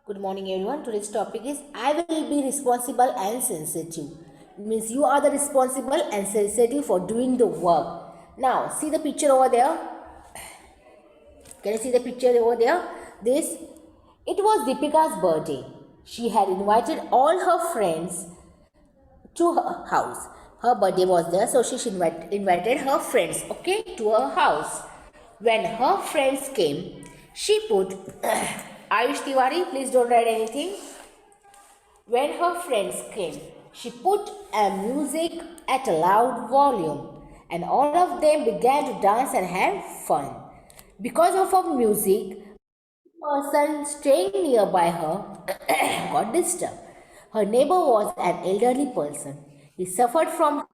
Good morning, everyone. Today's topic is I will be responsible and sensitive. It means you are the responsible and sensitive for doing the work. Now, see the picture over there. Can you see the picture over there? This, it was Deepika's birthday. She had invited all her friends to her house. Her birthday was there, so she invited her friends, okay, to her house. When her friends came, she put Ayush Tiwari, please don't write anything. When her friends came, she put a music at a loud volume, and all of them began to dance and have fun. Because of her music, the person staying nearby her got disturbed. Her neighbor was an elderly person. He suffered from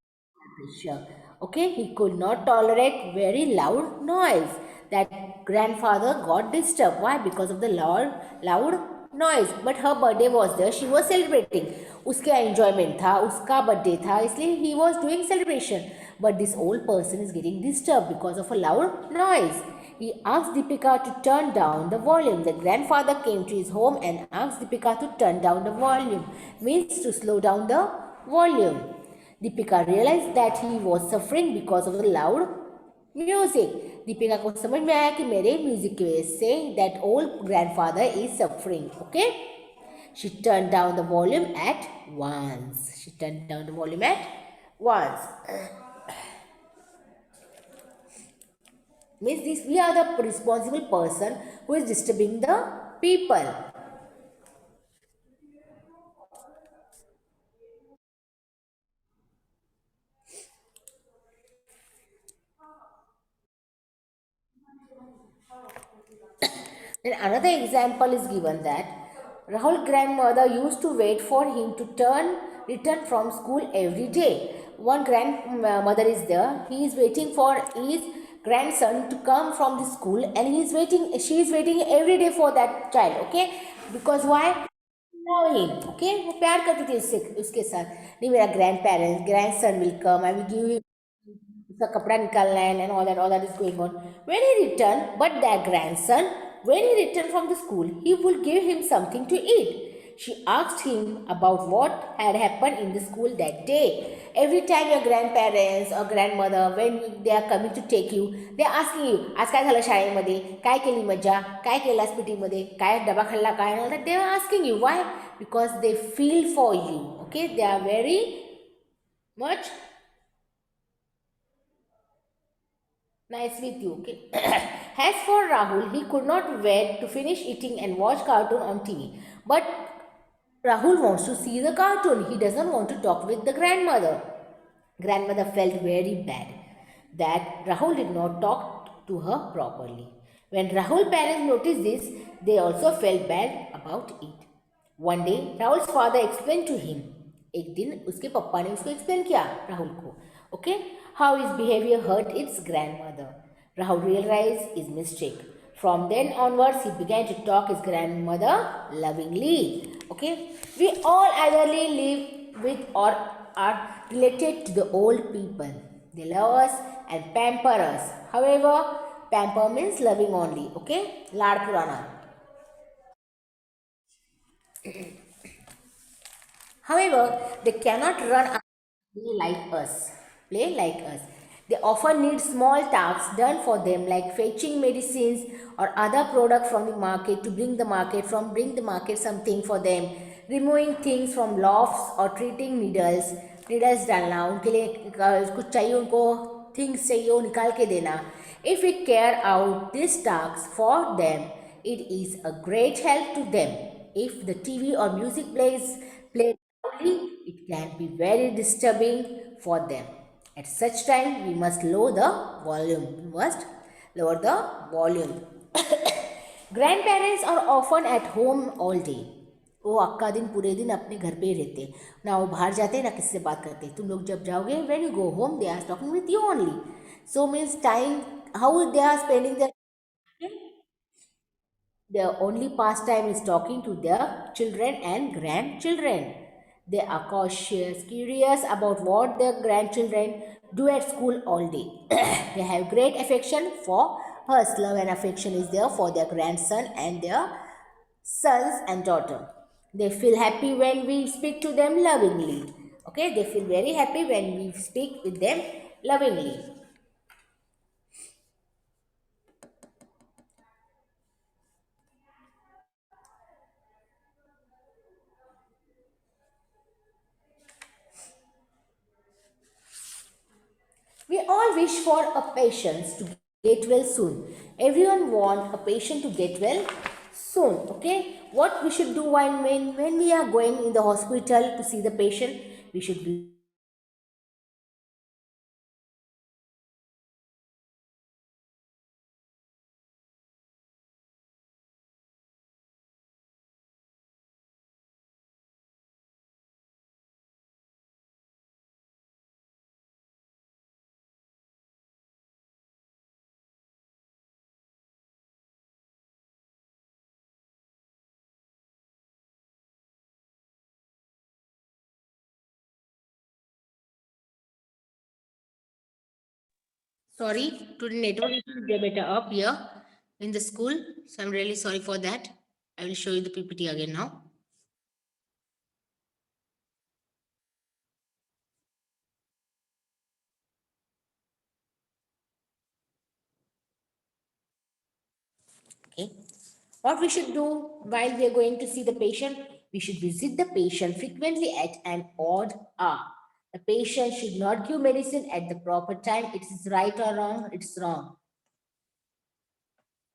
pressure. Okay, he could not tolerate very loud noise. That grandfather got disturbed. Why? Because of the loud noise. But her birthday was there. She was celebrating. उसका enjoyment था, उसका birthday था, इसलिए he was doing celebration. But this old person is getting disturbed because of a loud noise. He asked Deepika to turn down the volume. The grandfather came to his home and asked Deepika to turn down the volume. Means to slow down the volume. Deepika realized that he was suffering because of the loud music. Deepika को समझ में आया कि मेरे music की वजह से that old grandfather is suffering. Okay? She turned down the volume at once. She turned down the volume at once. Means this we are the responsible person who is disturbing the people. Then another example is given that Rahul grandmother used to wait for him to return from school every day. One grandmother is there. He is waiting for his grandson to come from the school, and she is waiting every day for that child. Okay, because why? Love him. Okay, वो प्यार करती थी उसके साथ. नहीं, मेरा grandson will come. I will give him उसका कपड़ा निकालना है and all that is going on. When he returned, but that grandson, when he returned from the school, he would give him something to eat. She asked him about what had happened in the school that day. Every time your grandparents or grandmother, when they are coming to take you, they are asking you, आज काय झालं शाळेमध्ये, काय केली मज्जा, काय केलास पिटीमध्ये, काय डबा खाल्ला काय, and all that. They are asking you. Why? Because they feel for you. Okay, they are very much nice with you. Okay. As for Rahul, he could not wait to finish eating and watch cartoon on TV. But Rahul wants to see the cartoon. He doesn't want to talk with the grandmother. Grandmother felt very bad that Rahul did not talk to her properly. When Rahul parents noticed this, they also felt bad about it. One day, Rahul's father explained to him. एक दिन उसके पप्पा ने उसको explain किया राहुल को. Okay, how his behavior hurt its grandmother. Rahul realized his mistake. From then onwards, he began to talk his grandmother lovingly. Okay, we all either live with or are related to the old people. They love us and pamper us. However, pamper means loving only. Okay, Lad Purana. However, they cannot run play like us. Play like us. They often need small tasks done for them, like fetching medicines or other products from the market to bring the market something for them, removing things from lofts or treating needles डालना उनके लिए कुछ चाहिए उनको things चाहिए वो निकाल के देना. If we carry out these tasks for them, it is a great help to them. If the TV or music played loudly, it can be very disturbing for them. At such time, we must lower the volume. We must lower the volume. Grandparents are often at home all day. वो अक्का दिन पूरे दिन अपने घर पे ही रहते, ना वो बाहर जाते ना किससे बात करते. तुम लोग जब जाओगे, when you go home, they are talking with you only. So means time, how they are spending their only pastime is talking to their children and grandchildren. They are cautious, curious about what their grandchildren do at school all day. They have great affection for us. Love and affection is there for their grandson and their sons and daughter. They feel happy when we speak to them lovingly. Okay, they feel very happy when we speak with them lovingly. We all wish for a patient to get well soon. Everyone want a patient to get well soon. Okay, what we should do when we are going in the hospital to see the patient, we should be. Sorry, today network is better up here in the school. So I'm really sorry for that. I will show you the PPT again now. Okay. What we should do while we are going to see the patient, we should visit the patient frequently at an odd hour. The patient should not give medicine at the proper time. It is right or wrong, it's wrong.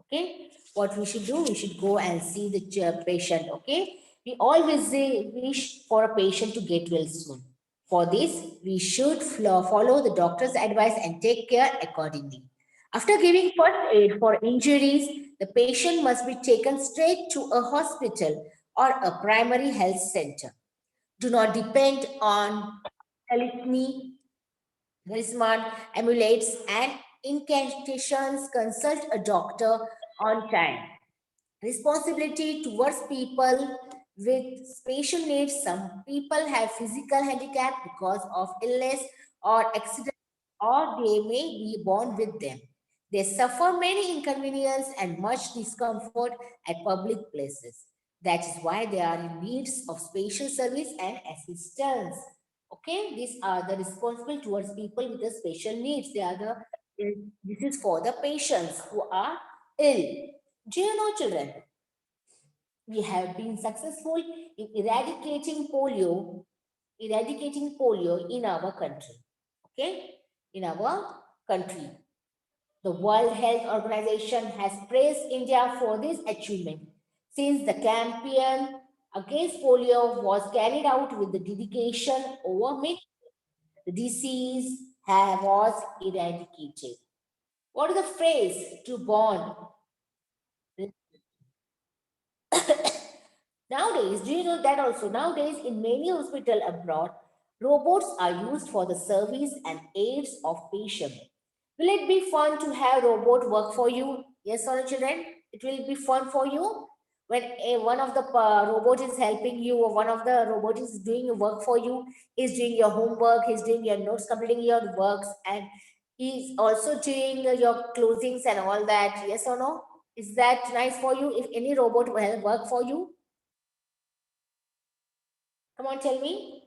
Okay, what we should do, we should go and see the patient. Okay, we always wish for a patient to get well soon. For this, we should follow the doctor's advice and take care accordingly. After giving first aid for injuries, the patient must be taken straight to a hospital or a primary health center. Do not depend on telephony, talisman, amulets, and incantations. Consult a doctor on time. Responsibility towards people with special needs. Some people have physical handicap because of illness or accident, or they may be born with them. They suffer many inconvenience and much discomfort at public places. That is why they are in needs of special service and assistance. Okay, these are the responsible towards people with the special needs. They are this is for the patients who are ill. Do you know, children? We have been successful in eradicating polio in our country. Okay, in our country. The World Health Organization has praised India for this achievement. Since the campaign against polio was carried out with the dedication over many, the disease was eradicated. What is the phrase to born? Nowadays, do you know that also? Nowadays, in many hospitals abroad, robots are used for the service and aids of patients. Will it be fun to have robot work for you? Yes or no, children? It will be fun for you when one of the robot is helping you, or one of the robot is doing your work for you. He's doing your homework. He's doing your notes, completing your works, and he's also doing your closings and all that. Yes or no? Is that nice for you? If any robot will work for you, come on, tell me.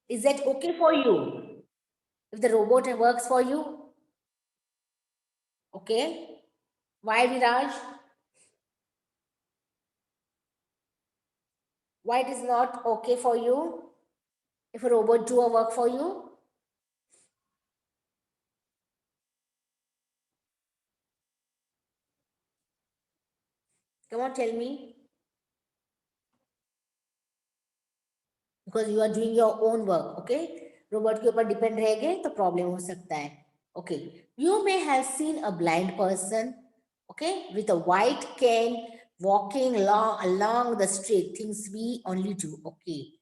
Is that okay for you? If the robot works for you, okay? Why, Viraj? Why it is not okay for you if a robot do a work for you? Come on, tell me. Because you are doing your own work, okay? Robot के ऊपर depend रहेंगे तो problem हो सकता है. Okay. You may have seen a blind person, okay, with a white cane walking along the street. Things we only do, okay.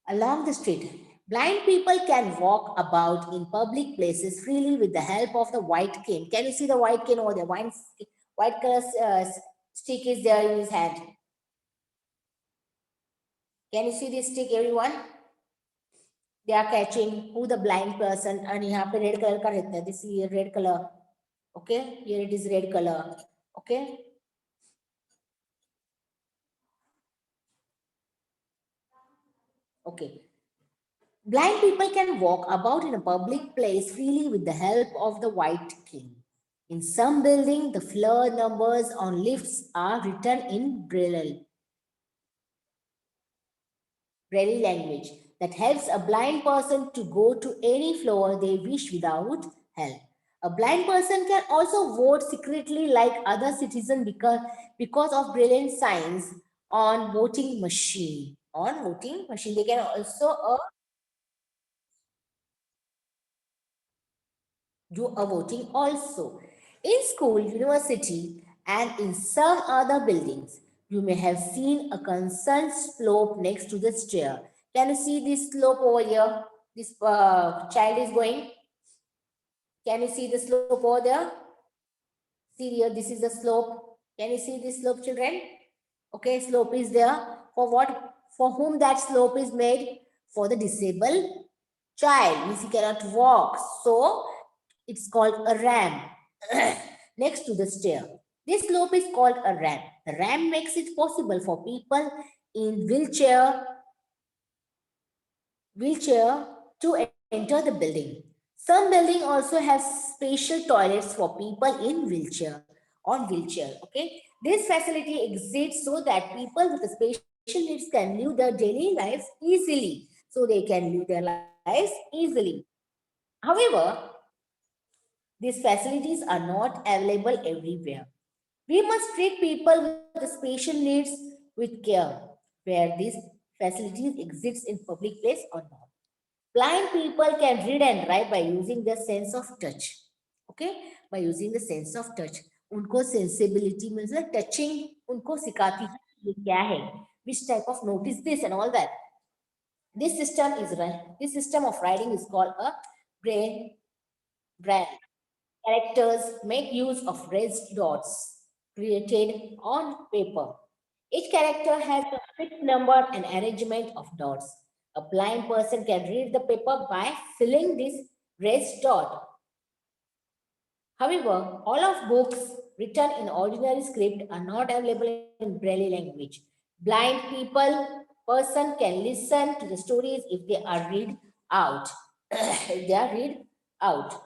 Along the street, blind people can walk about in public places freely with the help of the white cane. Can you see the white cane over there? White color stick is there in his hand. Can you see this stick, everyone? They are catching who the blind person, and यहाँ पे red color का रहता है. This is red color. Okay, here it is red color. Okay. Okay. Blind people can walk about in a public place freely with the help of the white cane. In some buildings, the floor numbers on lifts are written in Braille language that helps a blind person to go to any floor they wish without help. A blind person can also vote secretly like other citizens because of brilliant signs on voting machine. On voting machine, they can also do a voting also. In school, university, and in some other buildings, you may have seen a concerned slope next to the stair. Can you see this slope over here? This child is going. Can you see the slope over there? See here, this is the slope. Can you see this slope, children? Okay, slope is there. For what? For whom that slope is made? For the disabled child. Means he cannot walk. So it's called a ramp next to the stair. This slope is called a ramp. The ramp makes it possible for people in wheelchair to enter the building. Some building also have special toilets for people in wheelchair. Okay, this facility exists so that people with special needs can live their daily lives easily. So they can live their lives easily. However, these facilities are not available everywhere. We must treat people with special needs with care, where these facilities exist in public place or not. Blind people can read and write by using their sense of touch. Okay, by using the sense of touch. उनको sensibility means touching उनको सिखाती है ये क्या है, which type of notice this and all that. This system of writing is called a brain brand. Characters make use of raised dots created on paper. Each character has a fixed number and arrangement of dots. A blind person can read the paper by filling this raised dot. However, all of books written in ordinary script are not available in Braille language. Blind person can listen to the stories if they are read out. If they are read out.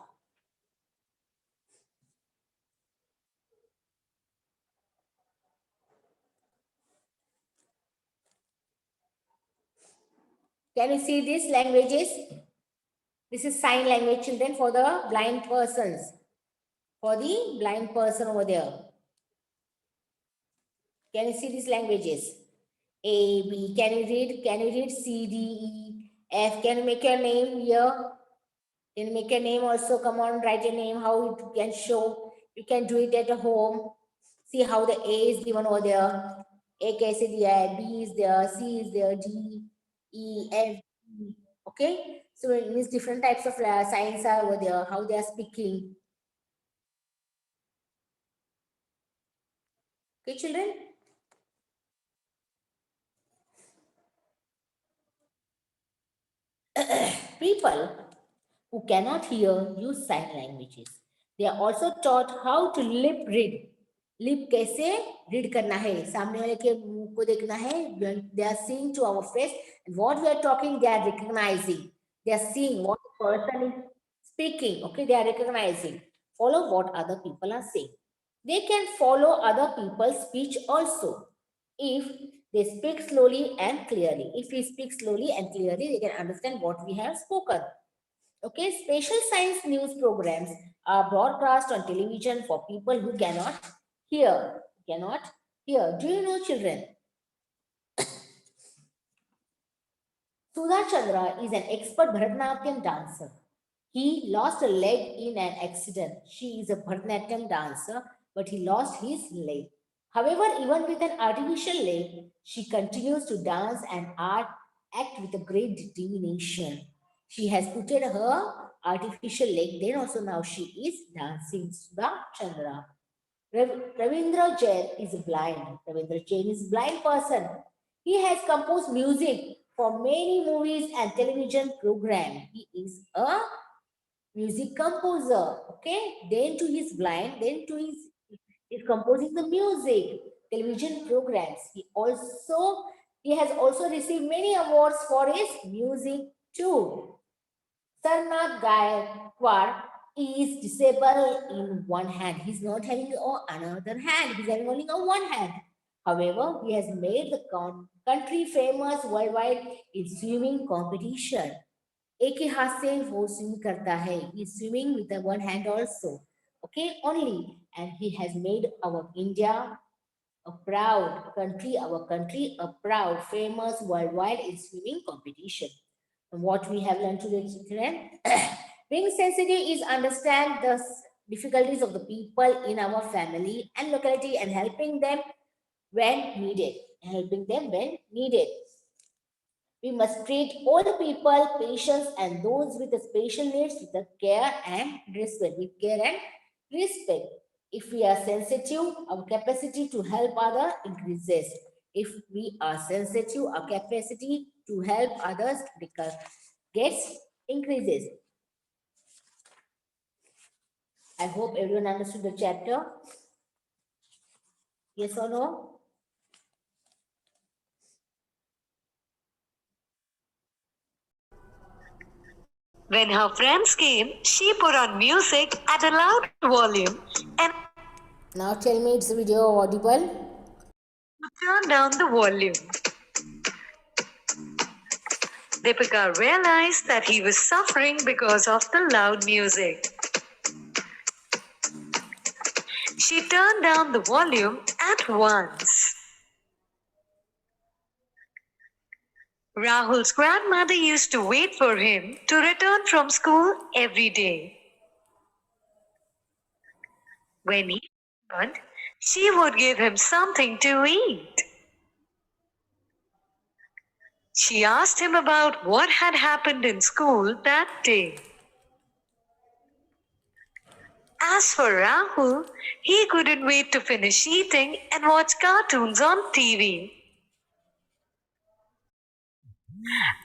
Can you see these languages? This is sign language, children, for the blind persons. For the blind person over there. Can you see these languages? A, B. Can you read? Can you read C, D, E, F? Can you make your name here? Can you make your name also? Come on, write your name, how it can show. You can do it at home. See how the A is given over there. A kaise diya hai, B is there, C is there, D, E, F, G. Okay? So it means different types of signs are over there, how they are speaking. Okay, children? People who cannot hear use sign languages. They are also taught how to lip read. Lip कैसे read करना है, सामने वाले के मुंह को देखना है. They are seeing to our face, and what we are talking, they are recognizing. They are seeing what the person is speaking. Okay, they are recognizing. Follow what other people are saying. They can follow other people's speech also if they speak slowly and clearly. If we speak slowly and clearly, they can understand what we have spoken. Okay, special science news programs are broadcast on television for people who cannot hear. Cannot hear. Do you know, children? Sudha Chandra is an expert Bharatanatyam dancer. He lost a leg in an accident. She is a Bharatanatyam dancer, but he lost his leg. However, even with an artificial leg, she continues to dance and act with a great determination. She has put her artificial leg, then also now she is dancing. Sudha Chandra. Ravindra Jain is blind. Ravindra Jain is a blind person. He has composed music for many movies and television programs. He is a music composer. Okay, then to his blind, then to his is composing the music, television programs. He has also received many awards for his music too. Sarnath Gaikwad is disabled in one hand. He's not having another hand. He's having only one hand. However, he has made the country famous worldwide in swimming competition. एक ही हाथ से वो swim करता है. He is swimming with the one hand also. Okay, only. And he has made our India a proud country, our country a proud, famous worldwide in swimming competition. What we have learned today, children. Being sensitive is understand the difficulties of the people in our family and locality and helping them when needed. Helping them when needed. We must treat all the people, patients, and those with the special needs with the care and respect. With care and respect. If we are sensitive, our capacity to help others increases. If we are sensitive, our capacity to help others gets increases. I hope everyone understood the chapter. Yes or no? When her friends came, she put on music at a loud volume and now tell me, it's video audible? Turned down the volume. Deepika realized that he was suffering because of the loud music. She turned down the volume at once. Rahul's grandmother used to wait for him to return from school every day. When he returned, she would give him something to eat. She asked him about what had happened in school that day. As for Rahul, he couldn't wait to finish eating and watch cartoons on TV.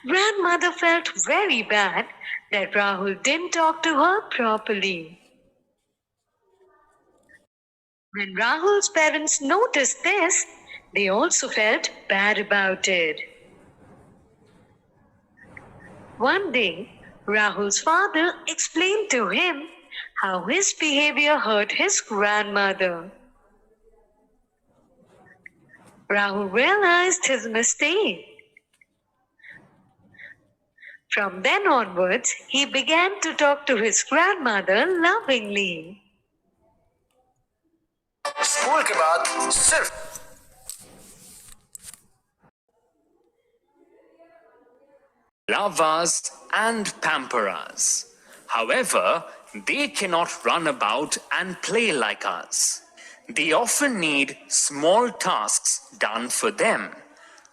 Grandmother felt very bad that Rahul didn't talk to her properly. When Rahul's parents noticed this, they also felt bad about it. One day, Rahul's father explained to him how his behavior hurt his grandmother. Rahul realized his mistake. From then onwards, he began to talk to his grandmother lovingly. School के बाद सिर्फ love us and pamper us. However, they cannot run about and play like us. They often need small tasks done for them,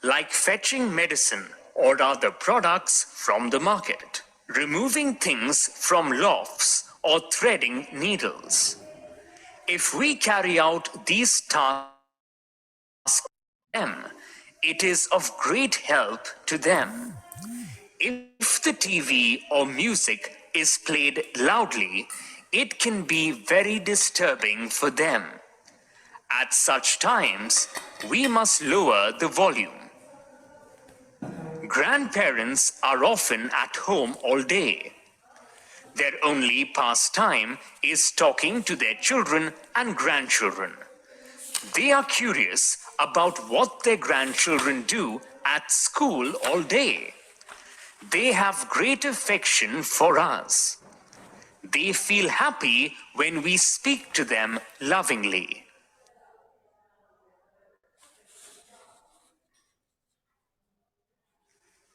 like fetching medicine or other products from the market, removing things from lofts or threading needles. If we carry out these tasks for them, it is of great help to them. If the TV or music is played loudly, it can be very disturbing for them. At such times, we must lower the volume. Grandparents are often at home all day. Their only pastime is talking to their children and grandchildren. They are curious about what their grandchildren do at school all day. They have great affection for us. They feel happy when we speak to them lovingly.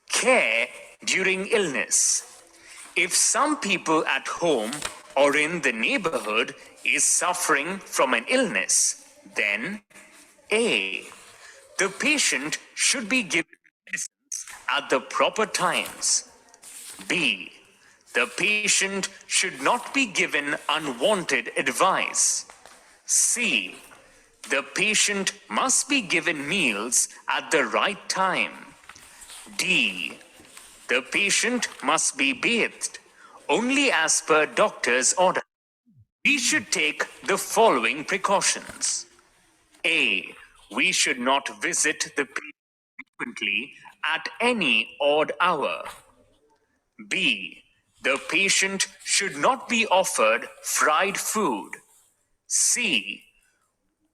Care during illness. If some people at home or in the neighborhood is suffering from an illness, then A. The patient should be given medicines at the proper times. B. The patient should not be given unwanted advice. C. The patient must be given meals at the right time. D. The patient must be bathed only as per doctor's order. We should take the following precautions. A. We should not visit the patient frequently at any odd hour. B. The patient should not be offered fried food. C.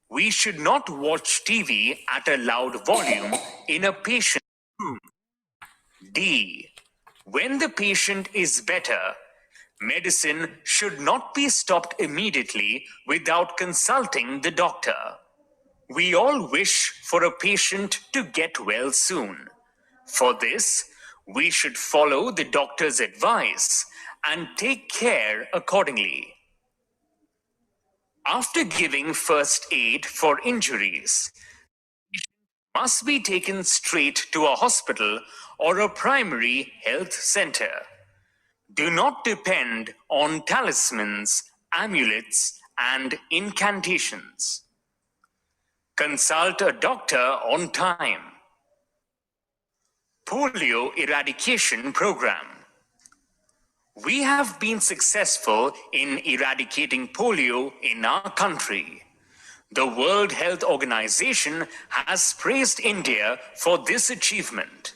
We should not watch TV at a loud volume in a patient room. D. When the patient is better, medicine should not be stopped immediately without consulting the doctor. We all wish for a patient to get well soon. For this, we should follow the doctor's advice and take care accordingly. After giving first aid for injuries, must be taken straight to a hospital or a primary health center. Do not depend on talismans, amulets, and incantations. Consult a doctor on time. Polio Eradication Program. We have been successful in eradicating polio in our country. The World Health Organization has praised India for this achievement.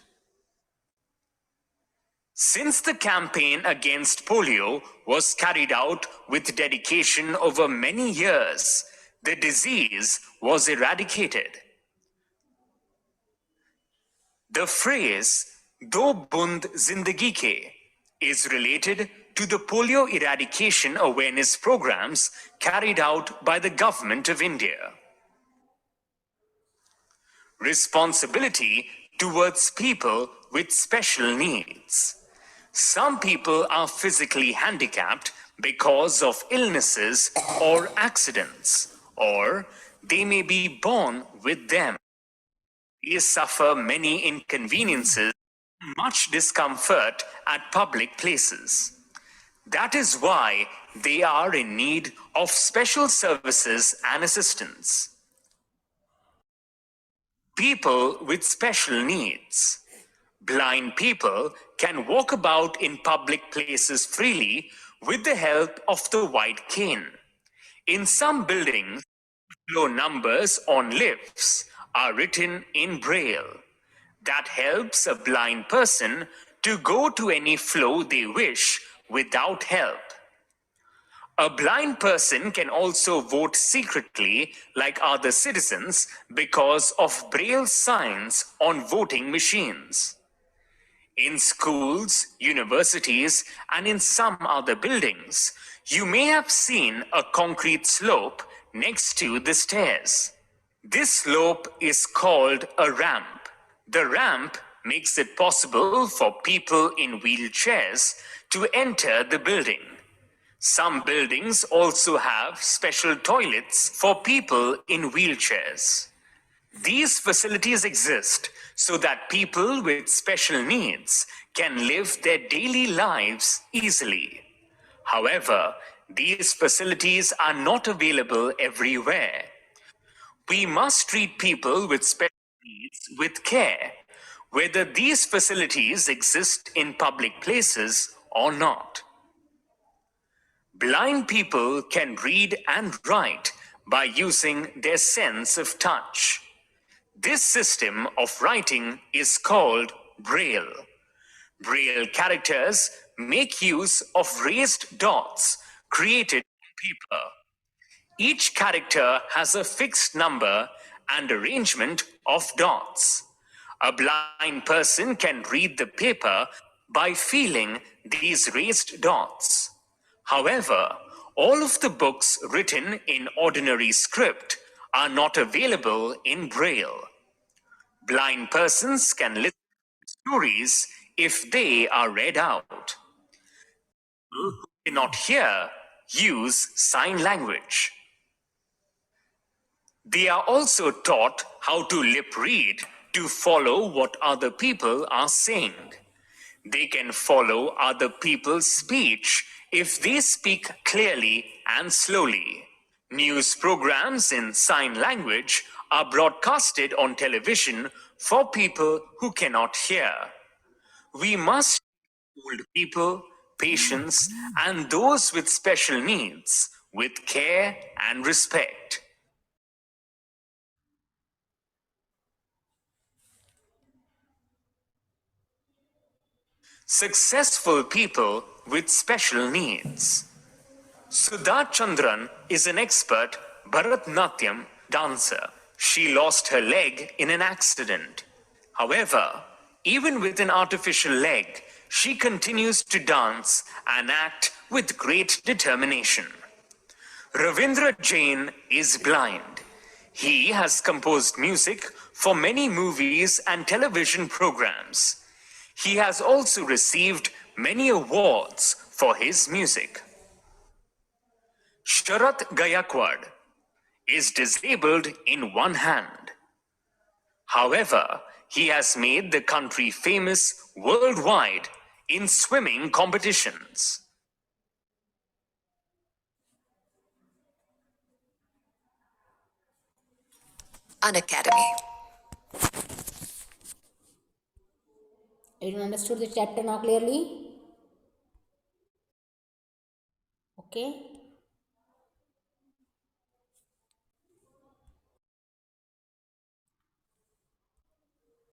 Since the campaign against polio was carried out with dedication over many years, the disease was eradicated. The phrase "Do Bund Zindagi Ke" is related to the polio eradication awareness programs carried out by the government of India. Responsibility towards people with special needs. Some people are physically handicapped because of illnesses or accidents, or they may be born with them. They suffer many inconveniences, much discomfort at public places. That is why they are in need of special services and assistance. People with special needs. Blind people can walk about in public places freely with the help of the white cane. In some buildings, floor numbers on lifts are written in Braille. That helps a blind person to go to any floor they wish without help. A blind person can also vote secretly like other citizens because of Braille signs on voting machines. In schools, universities, and in some other buildings, you may have seen a concrete slope next to the stairs. This slope is called a ramp. The ramp makes it possible for people in wheelchairs to enter the building. Some buildings also have special toilets for people in wheelchairs. These facilities exist so that people with special needs can live their daily lives easily. However, these facilities are not available everywhere. We must treat people with special needs with care, whether these facilities exist in public places or not. Blind people can read and write by using their sense of touch. This system of writing is called Braille. Braille characters make use of raised dots created on paper. Each character has a fixed number and arrangement of dots. A blind person can read the paper by feeling these raised dots. However, all of the books written in ordinary script are not available in Braille. Blind persons can listen to stories if they are read out. People who cannot hear use sign language. They are also taught how to lip read to follow what other people are saying. They can follow other people's speech if they speak clearly and slowly. News programs in sign language are broadcasted on television for people who cannot hear. We must treat old people, patients, and those with special needs with care and respect. Successful people with special needs. Sudha Chandran is an expert Bharatnatyam dancer. She lost her leg in an accident. However, even with an artificial leg, she continues to dance and act with great determination. Ravindra Jain is blind. He has composed music for many movies and television programs. He has also received many awards for his music. Sharat Gayakwad is disabled in one hand. However, he has made the country famous worldwide in swimming competitions. Unacademy. Everyone understood the chapter now clearly? Okay.